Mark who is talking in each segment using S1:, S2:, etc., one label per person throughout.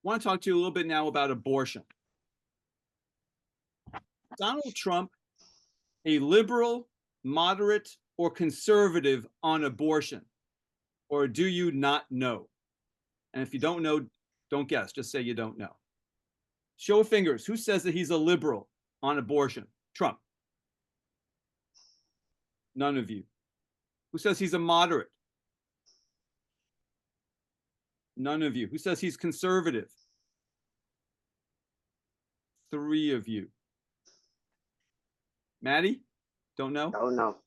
S1: want to talk to you a little bit now about abortion. Donald Trump, a liberal, moderate, or conservative on abortion? Or do you not know? And if you don't know, don't guess. Just say you don't know. Show of fingers. Who says that he's a liberal on abortion? Trump. None of you. Who says he's a moderate? None of you. Who says he's conservative? Three of you. Maddie? Don't know?
S2: Oh no.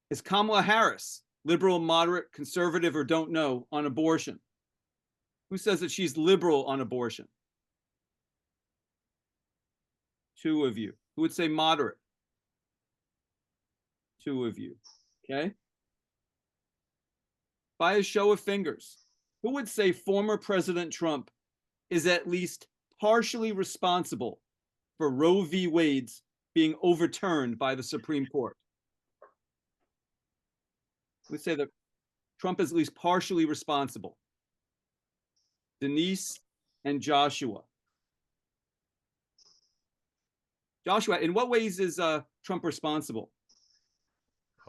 S1: Is Kamala Harris liberal, moderate, conservative, or don't know on abortion? Who says that she's liberal on abortion? Two of you. Who would say moderate? Two of you. Okay. By a show of fingers, who would say former President Trump is at least partially responsible for Roe v. Wade's being overturned by the Supreme Court? Let's say that Trump is at least partially responsible. Denise and Joshua. Joshua, in what ways is Trump responsible?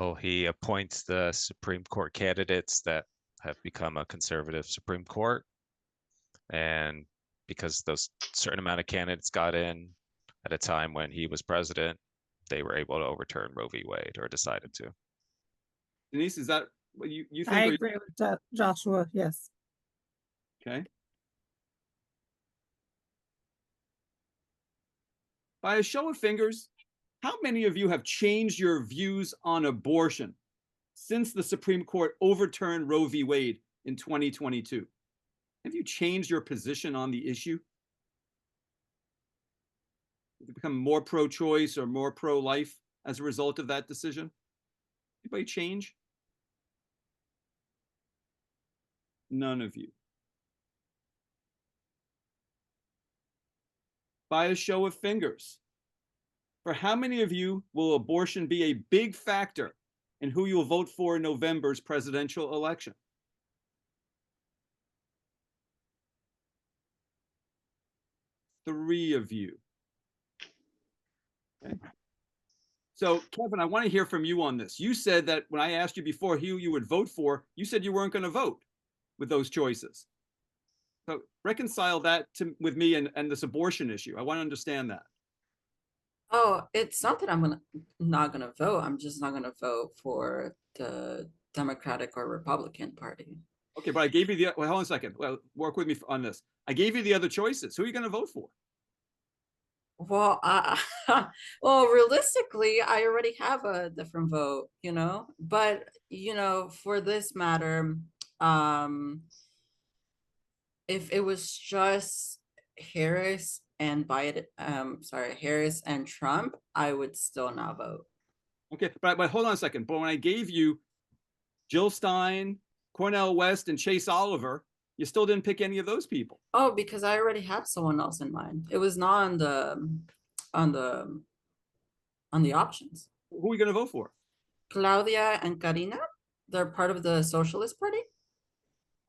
S3: Oh, he appoints the Supreme Court candidates that have become a conservative Supreme Court. And because those certain amount of candidates got in at a time when he was president, they were able to overturn Roe v. Wade, or decided to.
S1: Denise, is that what you think?
S4: I agree with Joshua, yes.
S1: Okay. By a show of fingers, how many of you have changed your views on abortion since the Supreme Court overturned Roe v. Wade in 2022? Have you changed your position on the issue? Have you become more pro-choice or more pro-life as a result of that decision? Anybody change? None of you. By a show of fingers, for how many of you will abortion be a big factor in who you will vote for in November's presidential election? Three of you. Okay. So, Kevin, I want to hear from you on this. You said that when I asked you before who you would vote for, you said you weren't going to vote with those choices. So reconcile that with me and this abortion issue. I want to understand that.
S5: Oh, it's not that not gonna vote. I'm just not gonna vote for the Democratic or Republican Party.
S1: Okay, but I gave you the, well, hold on a second. Well, work with me on this. I gave you the other choices. Who are you going to vote for?
S5: Well, well, realistically, I already have a different vote, but for this matter, if it was just Harris and Biden, Harris and Trump, I would still not vote.
S1: Okay, but hold on a second. But when I gave you Jill Stein, Cornel West, and Chase Oliver, you still didn't pick any of those people.
S5: Oh, because I already have someone else in mind. It was not on the options.
S1: Who are you going to vote for?
S5: Claudia and Karina. They're part of the Socialist Party.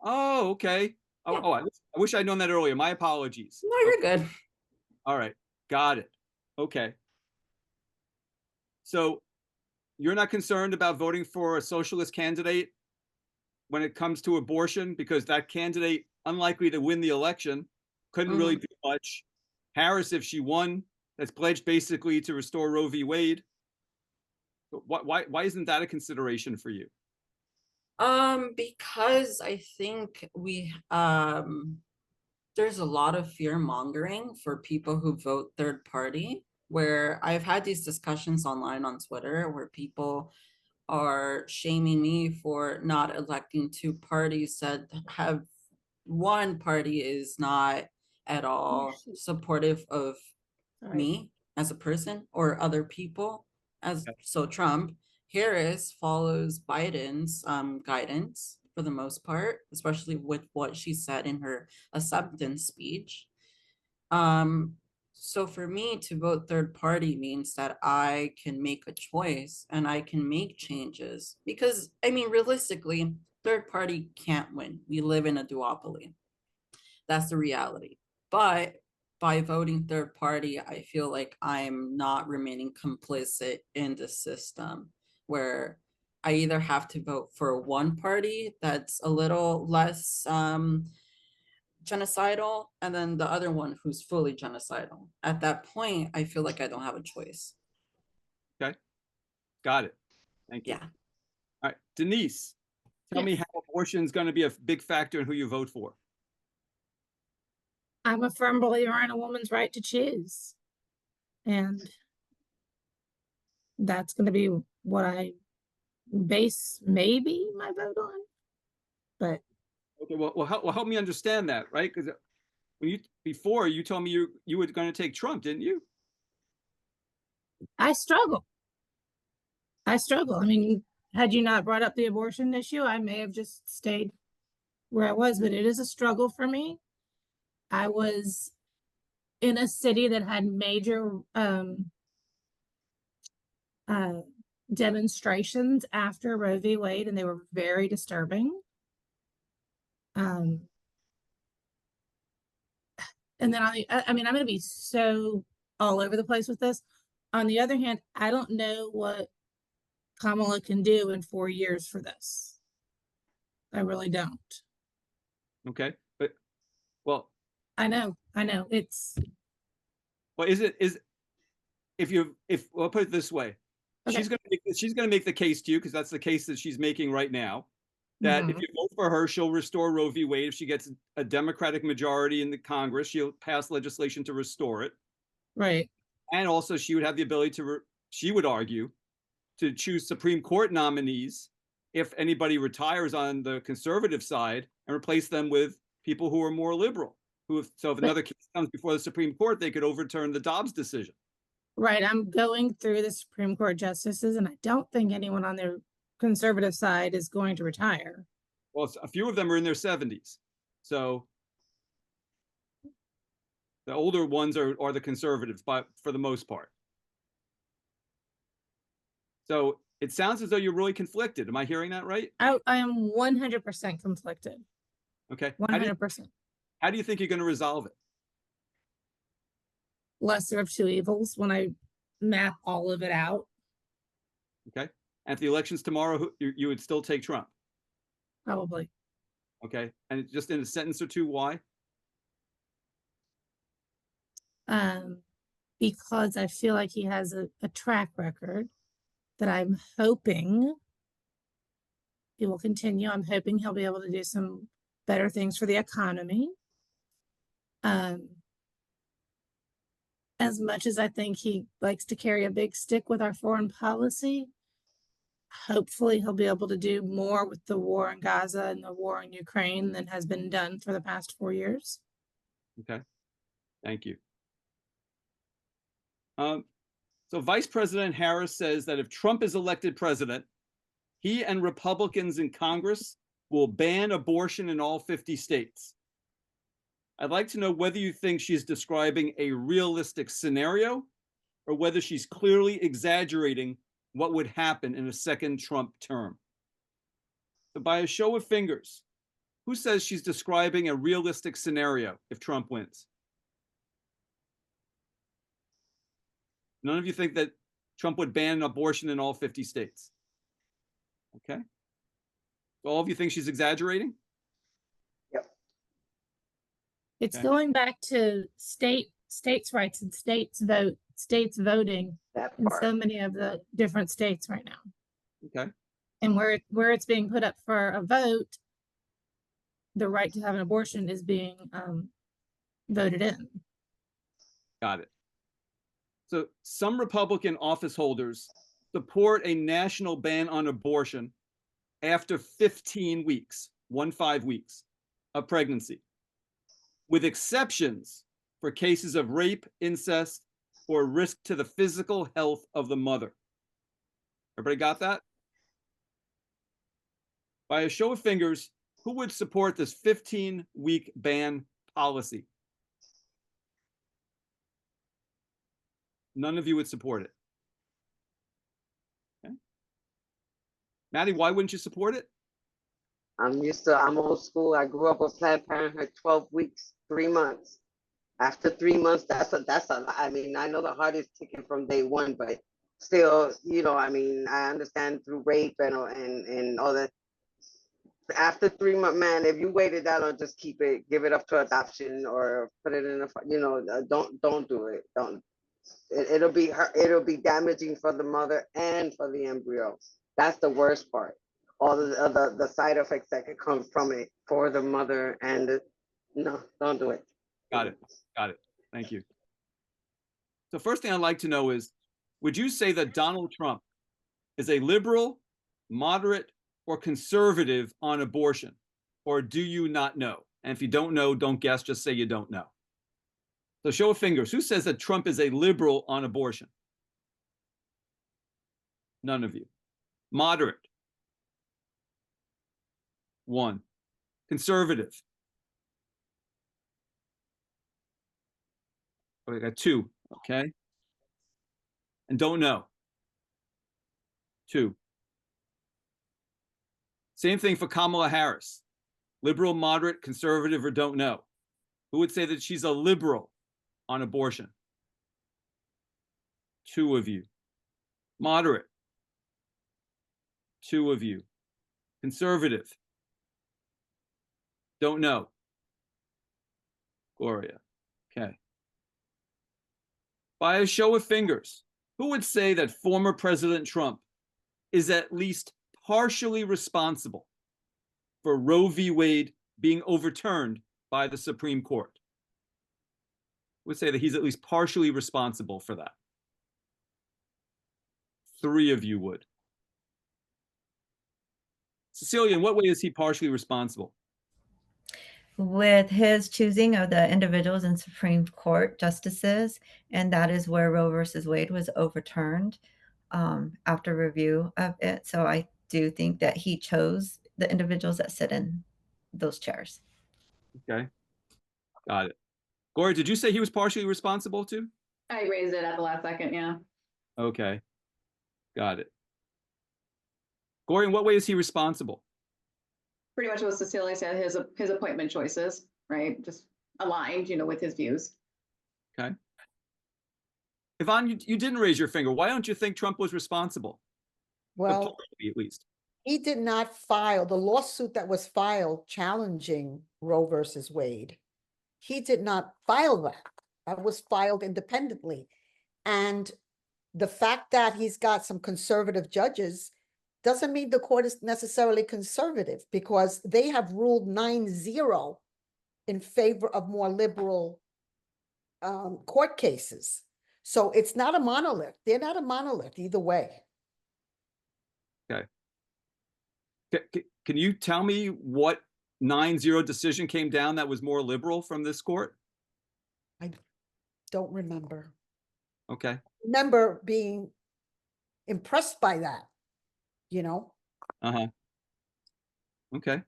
S1: Oh, okay. Yeah. Oh, I wish I'd known that earlier. My apologies.
S5: No, you're good.
S1: All right, got it. Okay. So you're not concerned about voting for a socialist candidate when it comes to abortion, because that candidate, unlikely to win the election, couldn't really do much. Harris, if she won, that's pledged basically to restore Roe v. Wade. Why isn't that a consideration for you?
S5: Because I think there's a lot of fear mongering for people who vote third party, where I've had these discussions online on Twitter where people are shaming me for not electing two parties that have one party is not at all supportive of me as a person or other people. So Trump. Harris follows Biden's guidance for the most part, especially with what she said in her acceptance speech. So for me to vote third party means that I can make a choice and I can make changes, because I mean, realistically, third party can't win. We live in a duopoly. That's the reality. But by voting third party, I feel like I'm not remaining complicit in the system where I either have to vote for one party that's a little less genocidal, and then the other one who's fully genocidal. At that point, I feel like I don't have a choice.
S1: Okay, got it. Thank you.
S5: Yeah.
S1: All right, Denise, tell me
S4: Yes.
S1: how abortion is going to be a big factor in who you vote for.
S4: I'm a firm believer in a woman's right to choose. And that's going to be what I base maybe my vote on. But
S1: Okay, well, help me understand that, right? Because when before you told me you were going to take Trump, didn't you?
S4: I struggle. I struggle. I mean, had you not brought up the abortion issue, I may have just stayed where I was, but it is a struggle for me. I was in a city that had major demonstrations after Roe v. Wade, and they were very disturbing. And then I mean, I'm going to be so all over the place with this. On the other hand, I don't know what Kamala can do in 4 years for this. I really don't.
S1: Okay, but well,
S4: I know. It's
S1: well, if I'll put it this way,
S4: okay.
S1: she's gonna make the case to you because that's the case that she's making right now. That if
S4: Mhm.
S1: you vote for her, she'll restore Roe v. Wade. If she gets a Democratic majority in the Congress, she'll pass legislation to restore it.
S4: Right.
S1: And also, she would have the ability she would argue, to choose Supreme Court nominees if anybody retires on the conservative side and replace them with people who are more liberal. So if another case comes before the Supreme Court, they could overturn the Dobbs decision.
S4: Right. I'm going through the Supreme Court justices, and I don't think anyone on their conservative side is going to retire.
S1: Well, a few of them are in their 70s. So the older ones are the conservatives, but for the most part. So it sounds as though you're really conflicted. Am I hearing that right?
S4: I am 100% conflicted.
S1: Okay.
S4: 100%.
S1: How do you think you're going to resolve it?
S4: Lesser of two evils when I map all of it out.
S1: Okay. And if the election's tomorrow, you would still take Trump.
S4: Probably.
S1: Okay. And just in a sentence or two, why?
S4: Because I feel like he has a track record that I'm hoping he will continue. I'm hoping he'll be able to do some better things for the economy. As much as I think he likes to carry a big stick with our foreign policy, hopefully he'll be able to do more with the war in Gaza and the war in Ukraine than has been done for the past 4 years.
S1: Okay. Thank you. So Vice President Harris says that if Trump is elected president, he and Republicans in Congress will ban abortion in all 50 states. I'd like to know whether you think she's describing a realistic scenario or whether she's clearly exaggerating what would happen in a second Trump term. So by a show of fingers, who says she's describing a realistic scenario if Trump wins? None of you think that Trump would ban abortion in all 50 states? Okay. So all of you think she's exaggerating?
S4: It's
S1: Okay.
S4: going back to states' rights and states voting in so many of the different states right now.
S1: Okay.
S4: And where it's being put up for a vote, the right to have an abortion is being voted in.
S1: Got it. So some Republican office holders support a national ban on abortion after 15 weeks, 15 weeks of pregnancy, with exceptions for cases of rape, incest, or risk to the physical health of the mother. Everybody got that? By a show of fingers, who would support this 15-week ban policy? None of you would support it. Okay. Maddie, why wouldn't you support it?
S2: I'm old school. I grew up with Planned Parenthood, 12 weeks, 3 months. After 3 months, I mean, I know the heart is ticking from day one, but still, I mean, I understand through rape and all that. After 3 months, man, if you waited that long, just keep it, give it up to adoption or put it in don't do it. It'll be it'll be damaging for the mother and for the embryo. That's the worst part. All the side effects that could come from it for the mother no, don't do it.
S1: Got it. Got it. Thank you. So first thing I'd like to know is, would you say that Donald Trump is a liberal, moderate, or conservative on abortion? Or do you not know? And if you don't know, don't guess, just say you don't know. So show of fingers. Who says that Trump is a liberal on abortion? None of you. Moderate. 1. Conservative. Oh, we got 2. Okay. And don't know. 2. Same thing for Kamala Harris. Liberal, moderate, conservative, or don't know. Who would say that she's a liberal on abortion? 2 of you. Moderate. 2 of you. Conservative. Don't know. Gloria. Okay. By a show of fingers, who would say that former President Trump is at least partially responsible for Roe v. Wade being overturned by the Supreme Court? Would say that he's at least partially responsible for that. 3 of you would. Cecilia, in what way is he partially responsible?
S6: With his choosing of the individuals in Supreme Court justices, and that is where Roe versus Wade was overturned after review of it. So I do think that he chose the individuals that sit in those chairs.
S1: Okay, got it. Gloria, did you say he was partially responsible too?
S7: I raised it at the last second, yeah.
S1: Okay, got it. Gloria, in what way is he responsible?
S7: Pretty much what Cecilia said, his appointment choices, right? Just aligned, with his views.
S1: Okay. Yvonne, you didn't raise your finger. Why don't you think Trump was responsible?
S8: Well,
S1: Partially, at least.
S8: he did not file the lawsuit that was filed challenging Roe versus Wade. He did not file that. That was filed independently. And the fact that he's got some conservative judges doesn't mean the court is necessarily conservative, because they have ruled 9-0 in favor of more liberal court cases. So it's not a monolith. They're not a monolith either way.
S1: Okay. Can you tell me what 9-0 decision came down that was more liberal from this court?
S8: I don't remember.
S1: Okay.
S8: Remember being impressed by that,
S1: Uh-huh. Okay.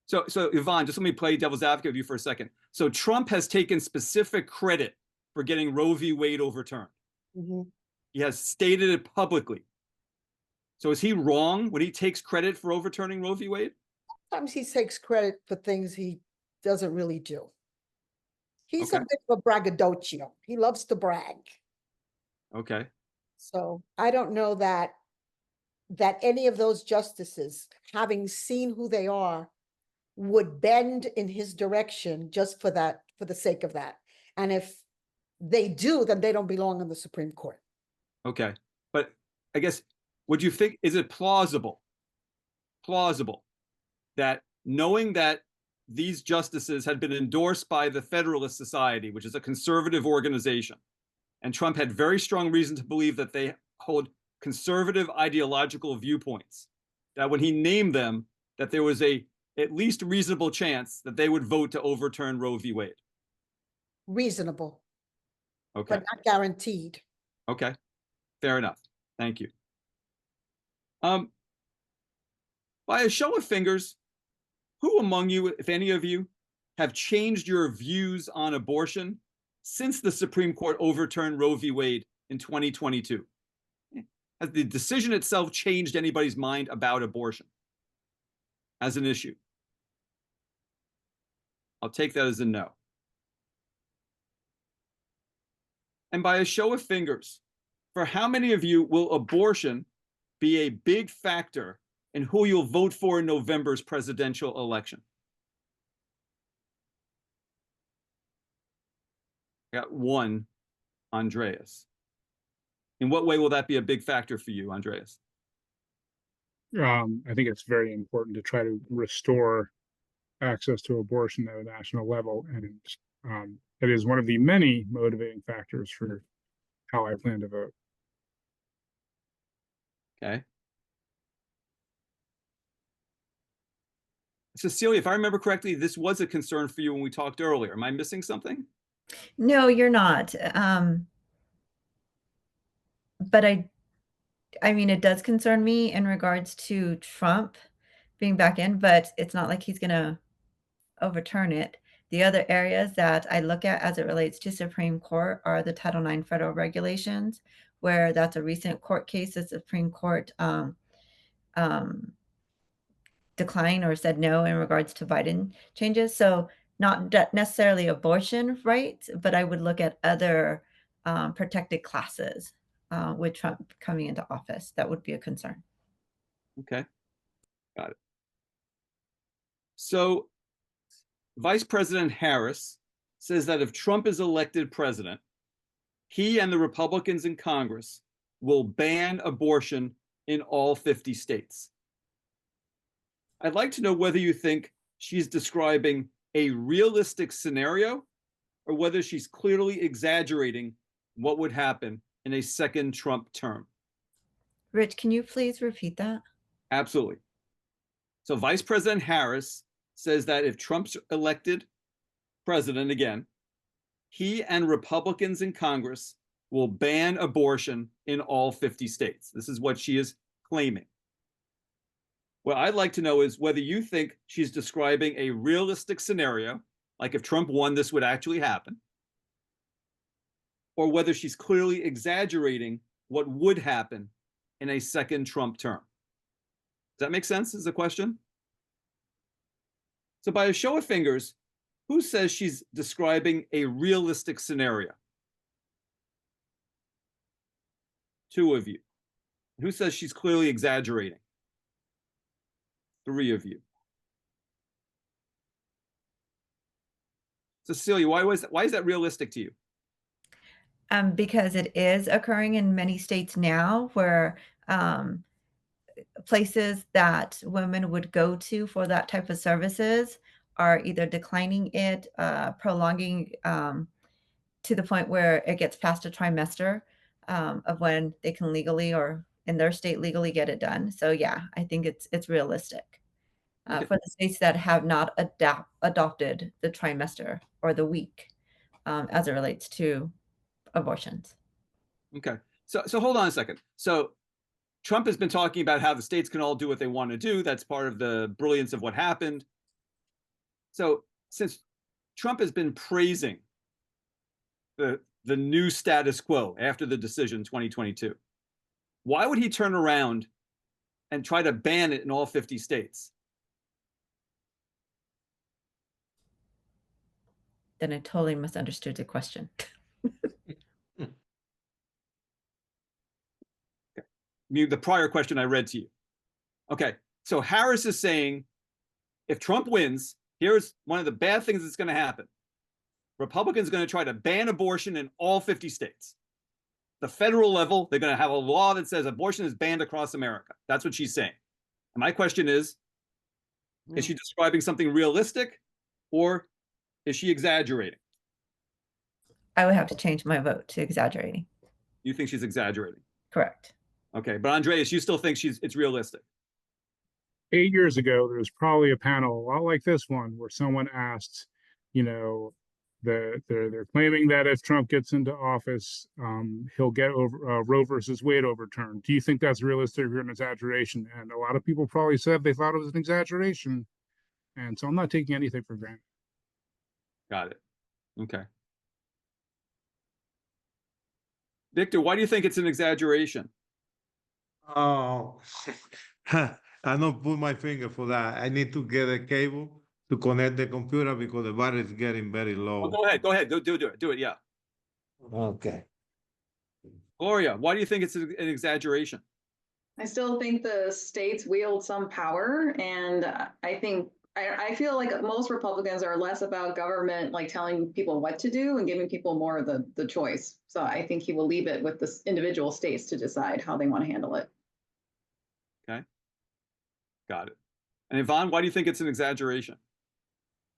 S1: So Yvonne, just let me play devil's advocate with you for a second. So Trump has taken specific credit for getting Roe v. Wade overturned.
S8: Mhm.
S1: He has stated it publicly. So is he wrong when he takes credit for overturning Roe v. Wade?
S8: Sometimes he takes credit for things he doesn't really do. He's a
S1: Okay.
S8: bit of a braggadocio. He loves to brag.
S1: Okay.
S8: So I don't know that any of those justices, having seen who they are, would bend in his direction just for the sake of that. And if they do, then they don't belong in the Supreme Court.
S1: Okay. But I guess, would you think, is it plausible that knowing that these justices had been endorsed by the Federalist Society, which is a conservative organization, and Trump had very strong reason to believe that they hold conservative ideological viewpoints, that when he named them, that there was a at least reasonable chance that they would vote to overturn Roe v. Wade?
S8: Reasonable,
S1: Okay.
S8: but not guaranteed.
S1: Okay. Fair enough. Thank you. By a show of fingers, who among you, if any of you, have changed your views on abortion since the Supreme Court overturned Roe v. Wade in 2022? Has the decision itself changed anybody's mind about abortion? as an issue? I'll take that as a no. And by a show of fingers, for how many of you will abortion be a big factor in who you'll vote for in November's presidential election? I got one, Andreas. In what way will that be a big factor for you, Andreas?
S9: I think it's very important to try to restore access to abortion at a national level, and it is one of the many motivating factors for how I plan to vote.
S1: Okay. Cecilia, if I remember correctly, this was a concern for you when we talked earlier. Am I missing something?
S6: No, you're not. But I mean, it does concern me in regards to Trump being back in, but it's not like he's going to overturn it. The other areas that I look at as it relates to Supreme Court are the Title IX federal regulations, where that's a recent court case. The Supreme Court declined or said no in regards to Biden changes. So not necessarily abortion rights, but I would look at other protected classes with Trump coming into office. That would be a concern.
S1: Okay, got it. So Vice President Harris says that if Trump is elected president, he and the Republicans in Congress will ban abortion in all 50 states. I'd like to know whether you think she's describing a realistic scenario or whether she's clearly exaggerating what would happen in a second Trump term.
S6: Rich, can you please repeat that?
S1: Absolutely. So Vice President Harris says that if Trump's elected president again, he and Republicans in Congress will ban abortion in all 50 states. This is what she is claiming. What I'd like to know is whether you think she's describing a realistic scenario, like if Trump won, this would actually happen, or whether she's clearly exaggerating what would happen in a second Trump term. Does that make sense as a question? So by a show of fingers, who says she's describing a realistic scenario? Two of you. Who says she's clearly exaggerating? Three of you. Cecilia, why is that realistic to you?
S6: Because it is occurring in many states now where places that women would go to for that type of services are either declining it, prolonging to the point where it gets past a trimester of when they can legally or in their state legally get it done. So yeah, I think it's realistic
S1: Okay.
S6: for the states that have not adopted the trimester or the week as it relates to abortions.
S1: Okay. So hold on a second. So Trump has been talking about how the states can all do what they want to do. That's part of the brilliance of what happened. So since Trump has been praising the new status quo after the decision 2022, why would he turn around and try to ban it in all 50 states?
S6: Then I totally misunderstood the question.
S1: The prior question I read to you. Okay, so Harris is saying, if Trump wins, here's one of the bad things that's going to happen. Republicans are going to try to ban abortion in all 50 states. The federal level, they're going to have a law that says abortion is banned across America. That's what she's saying. And my question is she describing something realistic or is she exaggerating?
S6: I would have to change my vote to exaggerating.
S1: You think she's exaggerating?
S6: Correct.
S1: Okay, but Andreas, you still think it's realistic?
S9: 8 years ago, there was probably a panel a lot like this one where someone asked, they're claiming that if Trump gets into office, he'll get Roe versus Wade overturned. Do you think that's realistic or an exaggeration? And a lot of people probably said they thought it was an exaggeration. And so I'm not taking anything for granted.
S1: Got it. Okay. Victor, why do you think it's an exaggeration?
S10: Oh, I don't put my finger for that. I need to get a cable to connect the computer because the battery is getting very
S1: Oh,
S10: low.
S1: go ahead, do it, yeah.
S10: Okay.
S1: Gloria, why do you think it's an exaggeration?
S7: I still think the states wield some power, and I feel like most Republicans are less about government like telling people what to do and giving people more of the choice. So I think he will leave it with the individual states to decide how they want to handle it.
S1: Okay, got it. And Yvonne, why do you think it's an exaggeration?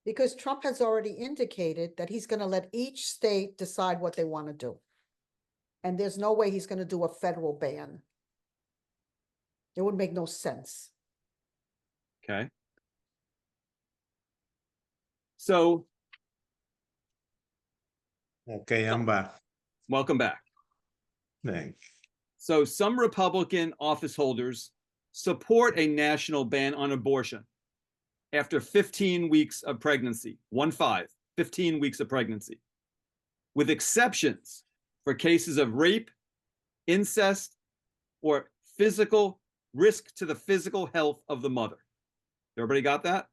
S8: Because Trump has already indicated that he's gonna let each state decide what they want to do. And there's no way he's gonna do a federal ban. It would make no sense.
S1: Okay. So,
S10: Okay, I'm back.
S1: welcome back.
S10: Thanks.
S1: So some Republican office holders support a national ban on abortion after 15 weeks of pregnancy, 15 weeks of pregnancy, with exceptions for cases of rape, incest, or physical risk to the physical health of the mother. Everybody got that?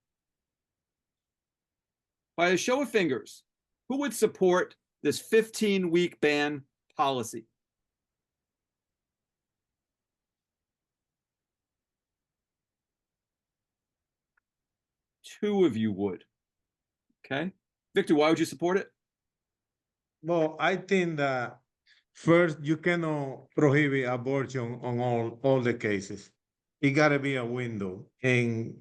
S1: By a show of fingers, who would support this 15-week ban policy? Two of you would. Okay. Victor, why would you support it?
S10: Well, I think that first, you cannot prohibit abortion on all the cases. It gotta be a window. And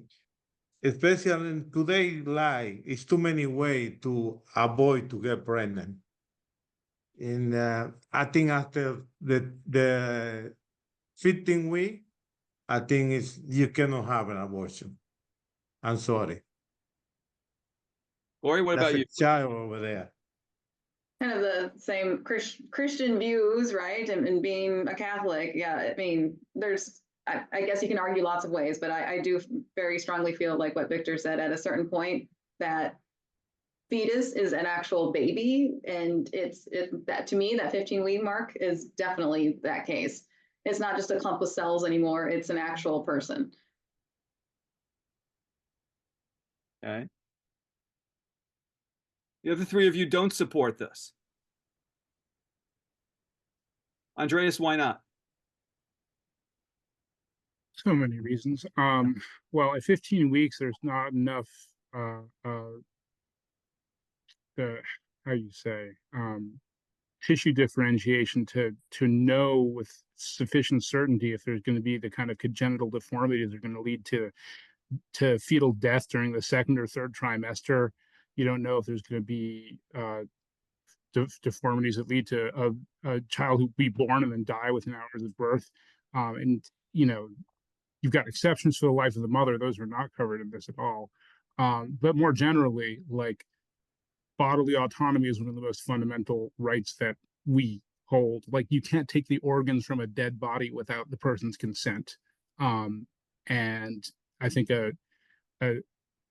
S10: especially in today's life, it's too many ways to avoid to get pregnant. And I think after the 15 week, I think you cannot have an abortion. I'm sorry.
S1: Gloria, what
S10: That's
S1: about
S10: a
S1: you?
S10: child over there.
S7: Kind of the same Christian views, right? And being a Catholic, yeah, I mean, I guess you can argue lots of ways, but I do very strongly feel like what Victor said at a certain point, that fetus is an actual baby. And that to me, that 15-week mark is definitely that case. It's not just a clump of cells anymore. It's an actual person.
S1: Okay. The other three of you don't support this. Andreas, why not?
S9: So many reasons. Well, at 15 weeks, there's not enough, how you say, tissue differentiation to know with sufficient certainty if there's going to be the kind of congenital deformities that are going to lead to fetal death during the second or third trimester. You don't know if there's going to be deformities that lead to a child who be born and then die within hours of birth. And, you know, you've got exceptions for the life of the mother. Those are not covered in this at all. But more generally, like, bodily autonomy is one of the most fundamental rights that we hold. Like, you can't take the organs from a dead body without the person's consent. And I think a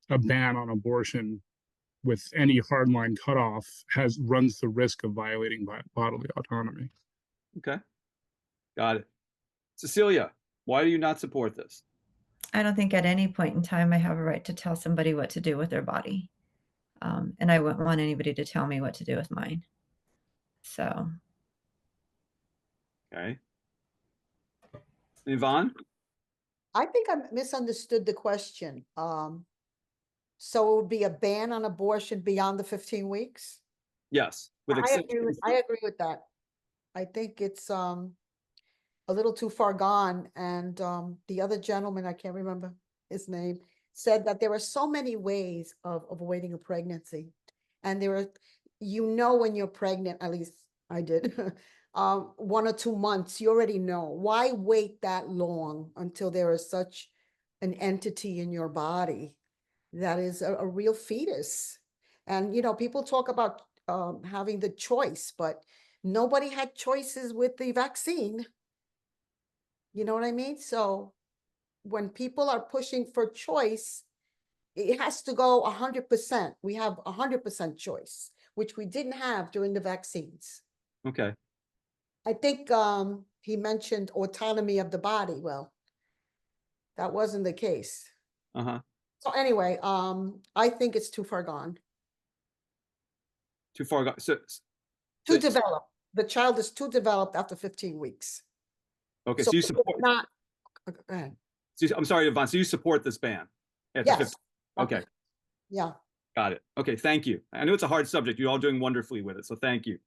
S9: ban on abortion with any hardline cutoff runs the risk of violating bodily autonomy.
S1: Okay. Got it. Cecilia, why do you not support this?
S6: I don't think at any point in time I have a right to tell somebody what to do with their body. And I wouldn't want anybody to tell me what to do with mine. So.
S1: Okay. Yvonne?
S8: I think I misunderstood the question. So it would be a ban on abortion beyond the 15 weeks?
S1: Yes. With
S8: I
S1: exceptions.
S8: agree with that. I think it's a little too far gone. And the other gentleman, I can't remember his name, said that there are so many ways of avoiding a pregnancy. And there are, when you're pregnant, at least I did, 1 or 2 months, you already know. Why wait that long until there is such an entity in your body that is a real fetus? And, people talk about having the choice, but nobody had choices with the vaccine. You know what I mean? So when people are pushing for choice, it has to go 100%. We have 100% choice, which we didn't have during the vaccines.
S1: Okay.
S8: I think he mentioned autonomy of the body. Well, That wasn't the case.
S1: Uh-huh.
S8: So anyway, I think it's too far gone.
S1: Too far. So,
S8: Too
S1: So-
S8: developed. The child is too developed after 15 weeks.
S1: okay,
S8: So
S1: so you
S8: it's
S1: support,
S8: not, go ahead.
S1: I'm sorry, Yvonne, so you support this ban? after
S8: Yes.
S1: 15 Okay,
S8: Yeah.
S1: got it. Okay, thank you. I know it's a hard subject. You're all doing wonderfully with it, so thank you.